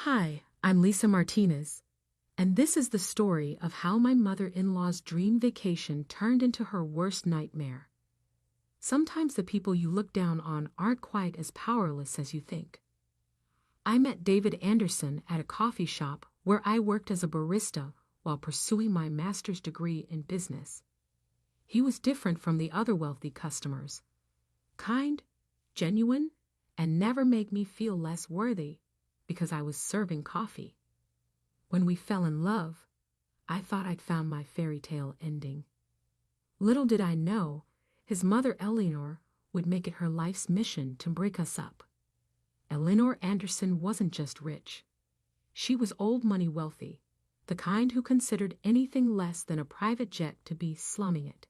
Hi, I'm Lisa Martinez, and this is the story of how my mother-in-law's dream vacation turned into her worst nightmare. Sometimes the people you look down on aren't quite as powerless as you think. I met David Anderson at a coffee shop where I worked as a barista while pursuing my master's degree in business. He was different from the other wealthy customers. Kind, genuine, and never made me feel less worthy because I was serving coffee. When we fell in love, I thought I'd found my fairy tale ending. Little did I know, his mother Eleanor would make it her life's mission to break us up. Eleanor Anderson wasn't just rich. She was old money wealthy, the kind who considered anything less than a private jet to be slumming it.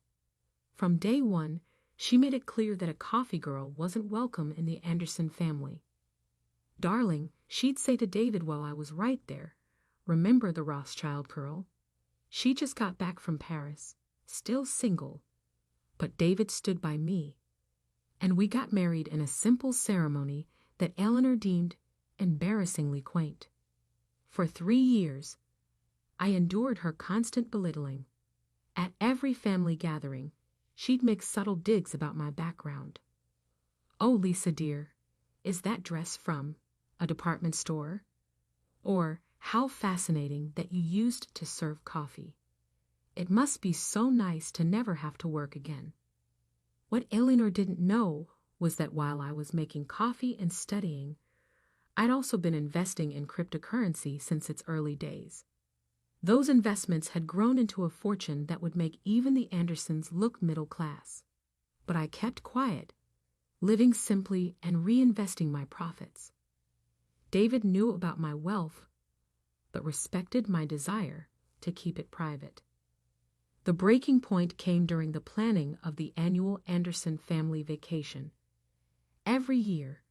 From day one, she made it clear that a coffee girl wasn't welcome in the Anderson family. "Darling," she'd say to David while I was right there, "remember the Rothschild girl? She just got back from Paris, still single." But David stood by me, and we got married in a simple ceremony that Eleanor deemed embarrassingly quaint. For 3 years, I endured her constant belittling. At every family gathering, she'd make subtle digs about my background. "Oh, Lisa dear, is that dress from a department store?" Or, "How fascinating that you used to serve coffee. It must be so nice to never have to work again." What Eleanor didn't know was that while I was making coffee and studying, I'd also been investing in cryptocurrency since its early days. Those investments had grown into a fortune that would make even the Andersons look middle class. But I kept quiet, living simply and reinvesting my profits. David knew about my wealth, but respected my desire to keep it private. The breaking point came during the planning of the annual Anderson family vacation. Every year,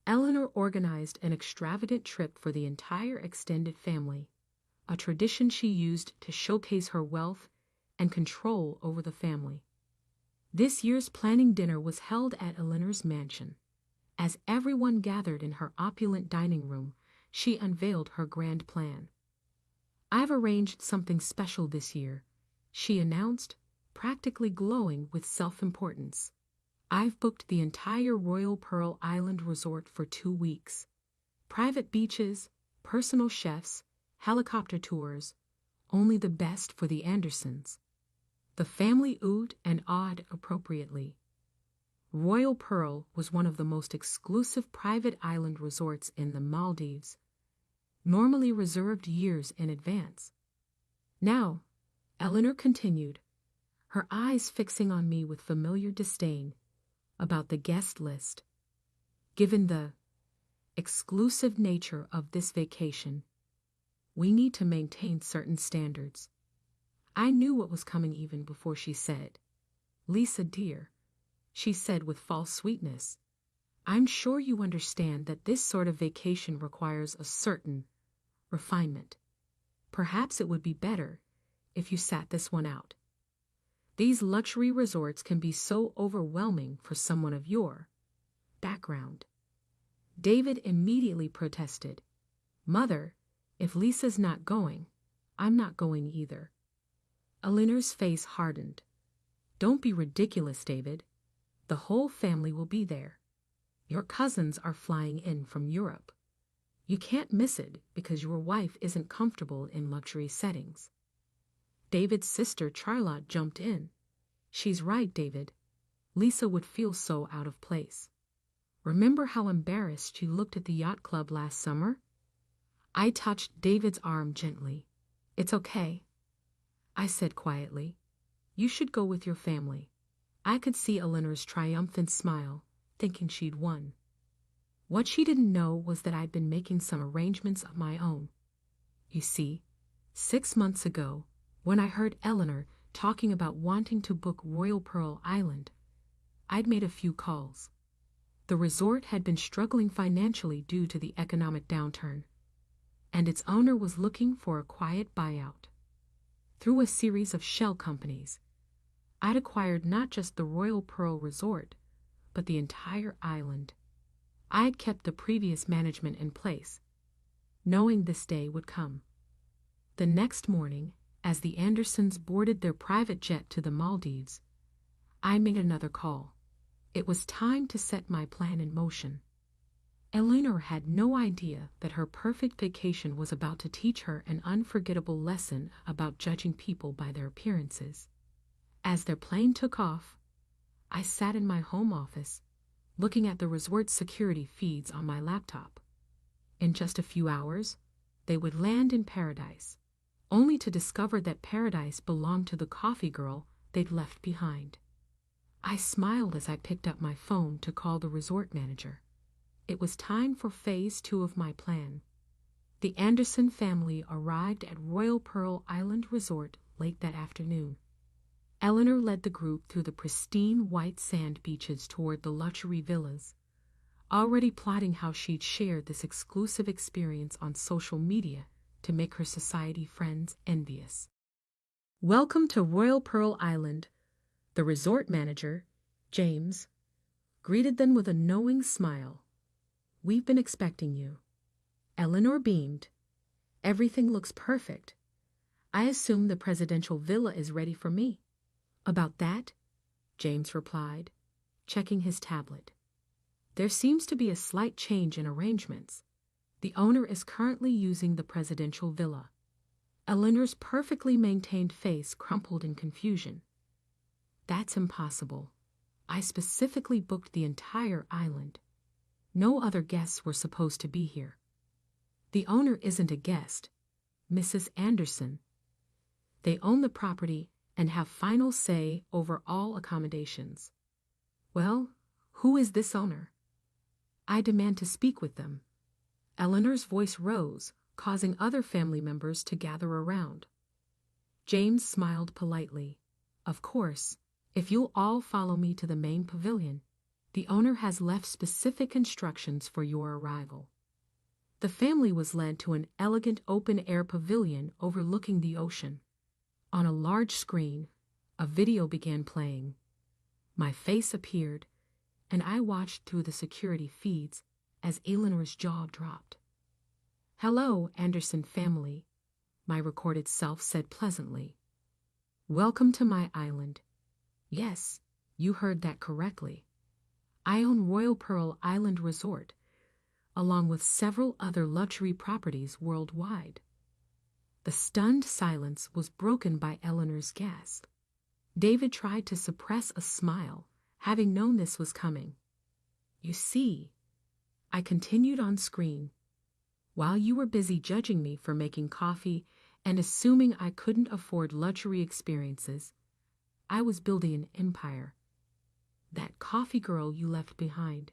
Eleanor organized an extravagant trip for the entire extended family, a tradition she used to showcase her wealth and control over the family. This year's planning dinner was held at Eleanor's mansion. As everyone gathered in her opulent dining room, she unveiled her grand plan. "I've arranged something special this year," she announced, practically glowing with self-importance. "I've booked the entire Royal Pearl Island resort for 2 weeks. Private beaches, personal chefs, helicopter tours, only the best for the Andersons." The family oohed and awed appropriately. Royal Pearl was one of the most exclusive private island resorts in the Maldives, normally reserved years in advance. "Now," Eleanor continued, her eyes fixing on me with familiar disdain, "about the guest list. Given the exclusive nature of this vacation, we need to maintain certain standards." I knew what was coming even before she said it. "Lisa dear," she said with false sweetness, "I'm sure you understand that this sort of vacation requires a certain refinement. Perhaps it would be better if you sat this one out. These luxury resorts can be so overwhelming for someone of your background." David immediately protested. "Mother, if Lisa's not going, I'm not going either." Eleanor's face hardened. "Don't be ridiculous, David. The whole family will be there. Your cousins are flying in from Europe. You can't miss it because your wife isn't comfortable in luxury settings." David's sister Charlotte jumped in. "She's right, David. Lisa would feel so out of place. Remember how embarrassed she looked at the yacht club last summer?" I touched David's arm gently. "It's okay," I said quietly. "You should go with your family." I could see Eleanor's triumphant smile, thinking she'd won. What she didn't know was that I'd been making some arrangements of my own. You see, 6 months ago, when I heard Eleanor talking about wanting to book Royal Pearl Island, I'd made a few calls. The resort had been struggling financially due to the economic downturn, and its owner was looking for a quiet buyout. Through a series of shell companies, I'd acquired not just the Royal Pearl Resort, but the entire island. I had kept the previous management in place, knowing this day would come. The next morning, as the Andersons boarded their private jet to the Maldives, I made another call. It was time to set my plan in motion. Eleanor had no idea that her perfect vacation was about to teach her an unforgettable lesson about judging people by their appearances. As their plane took off, I sat in my home office, looking at the resort's security feeds on my laptop. In just a few hours, they would land in paradise, only to discover that paradise belonged to the coffee girl they'd left behind. I smiled as I picked up my phone to call the resort manager. It was time for phase 2 of my plan. The Anderson family arrived at Royal Pearl Island Resort late that afternoon. Eleanor led the group through the pristine white sand beaches toward the luxury villas, already plotting how she'd share this exclusive experience on social media to make her society friends envious. "Welcome to Royal Pearl Island," the resort manager, James, greeted them with a knowing smile. "We've been expecting you." Eleanor beamed. "Everything looks perfect. I assume the presidential villa is ready for me." "About that," James replied, checking his tablet. "There seems to be a slight change in arrangements. The owner is currently using the presidential villa." Eleanor's perfectly maintained face crumpled in confusion. "That's impossible. I specifically booked the entire island. No other guests were supposed to be here." "The owner isn't a guest, Mrs. Anderson. They own the property and have final say over all accommodations." "Well, who is this owner?" "I demand to speak with them." Eleanor's voice rose, causing other family members to gather around. James smiled politely. "Of course, if you'll all follow me to the main pavilion. The owner has left specific instructions for your arrival." The family was led to an elegant open-air pavilion overlooking the ocean. On a large screen, a video began playing. My face appeared, and I watched through the security feeds as Eleanor's jaw dropped. "Hello, Anderson family," my recorded self said pleasantly. "Welcome to my island. Yes, you heard that correctly. I own Royal Pearl Island Resort, along with several other luxury properties worldwide." The stunned silence was broken by Eleanor's gasp. David tried to suppress a smile, having known this was coming. "You see," I continued on screen, "while you were busy judging me for making coffee and assuming I couldn't afford luxury experiences, I was building an empire. That coffee girl you left behind,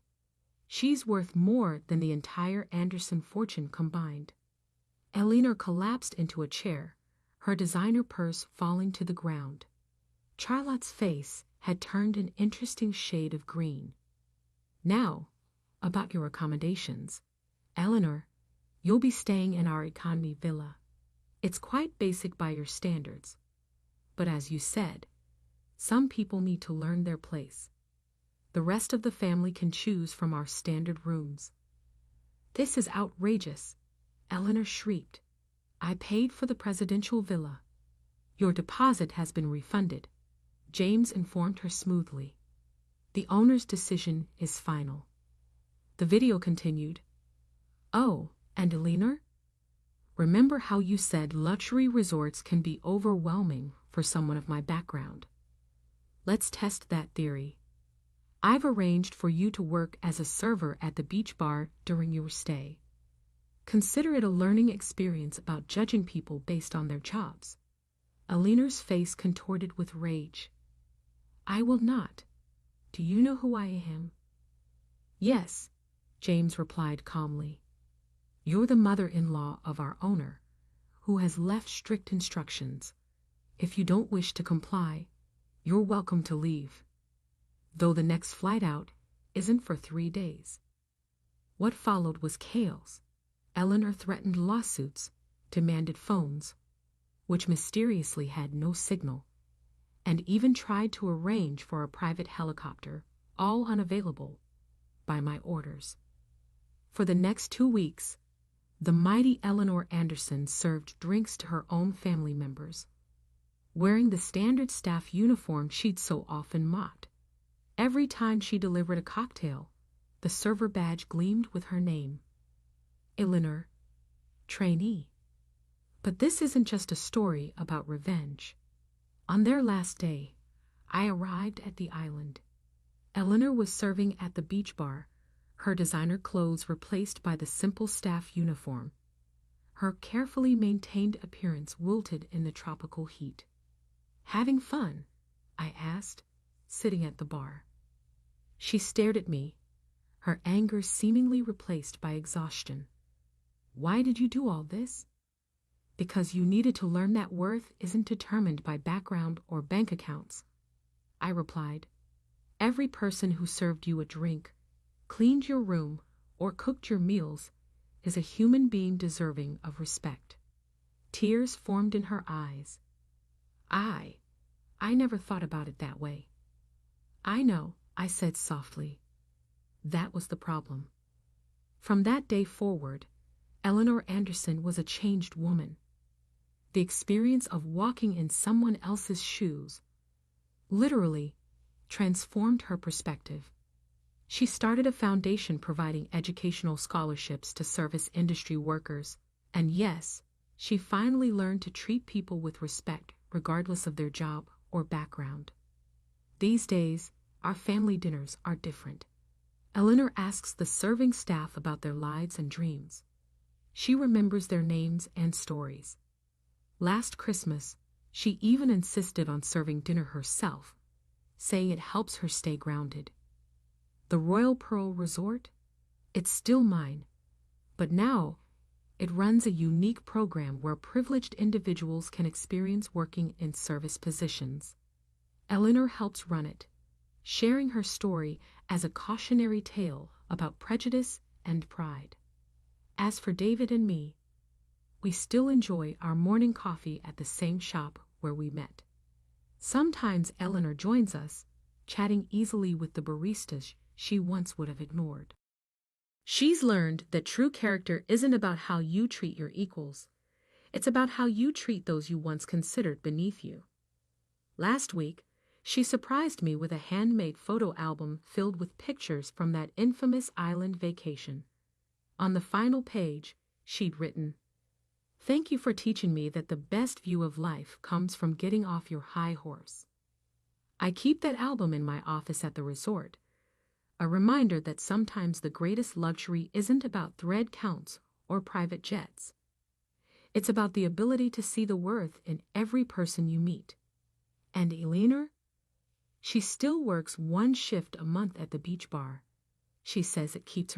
she's worth more than the entire Anderson fortune combined." Eleanor collapsed into a chair, her designer purse falling to the ground. Charlotte's face had turned an interesting shade of green. "Now, about your accommodations. Eleanor, you'll be staying in our economy villa. It's quite basic by your standards. But as you said, some people need to learn their place. The rest of the family can choose from our standard rooms." "This is outrageous," Eleanor shrieked. "I paid for the presidential villa." "Your deposit has been refunded," James informed her smoothly. "The owner's decision is final." The video continued. "Oh, and Eleanor? Remember how you said luxury resorts can be overwhelming for someone of my background? Let's test that theory. I've arranged for you to work as a server at the beach bar during your stay. Consider it a learning experience about judging people based on their jobs." Eleanor's face contorted with rage. "I will not. Do you know who I am?" "Yes," James replied calmly. "You're the mother-in-law of our owner, who has left strict instructions. If you don't wish to comply, you're welcome to leave. Though the next flight out isn't for 3 days." What followed was chaos. Eleanor threatened lawsuits, demanded phones, which mysteriously had no signal, and even tried to arrange for a private helicopter, all unavailable, by my orders. For the next 2 weeks, The mighty Eleanor Anderson served drinks to her own family members, wearing the standard staff uniform she'd so often mocked. Every time she delivered a cocktail, the server badge gleamed with her name. Eleanor, trainee. But this isn't just a story about revenge. On their last day, I arrived at the island. Eleanor was serving at the beach bar, her designer clothes replaced by the simple staff uniform. Her carefully maintained appearance wilted in the tropical heat. "Having fun?" I asked, sitting at the bar. She stared at me, her anger seemingly replaced by exhaustion. "Why did you do all this?" "Because you needed to learn that worth isn't determined by background or bank accounts," I replied. "Every person who served you a drink, cleaned your room, or cooked your meals is a human being deserving of respect." Tears formed in her eyes. I never thought about it that way." "I know," I said softly. That was the problem. From that day forward, Eleanor Anderson was a changed woman. The experience of walking in someone else's shoes literally transformed her perspective. She started a foundation providing educational scholarships to service industry workers, and yes, she finally learned to treat people with respect regardless of their job or background. These days, our family dinners are different. Eleanor asks the serving staff about their lives and dreams. She remembers their names and stories. Last Christmas, she even insisted on serving dinner herself, saying it helps her stay grounded. The Royal Pearl Resort? It's still mine, but now it runs a unique program where privileged individuals can experience working in service positions. Eleanor helps run it, sharing her story as a cautionary tale about prejudice and pride. As for David and me, we still enjoy our morning coffee at the same shop where we met. Sometimes Eleanor joins us, chatting easily with the baristas she once would have ignored. She's learned that true character isn't about how you treat your equals. It's about how you treat those you once considered beneath you. Last week, she surprised me with a handmade photo album filled with pictures from that infamous island vacation. On the final page, she'd written, "Thank you for teaching me that the best view of life comes from getting off your high horse." I keep that album in my office at the resort, a reminder that sometimes the greatest luxury isn't about thread counts or private jets. It's about the ability to see the worth in every person you meet. And Eleanor? She still works one shift a month at the beach bar. She says it keeps her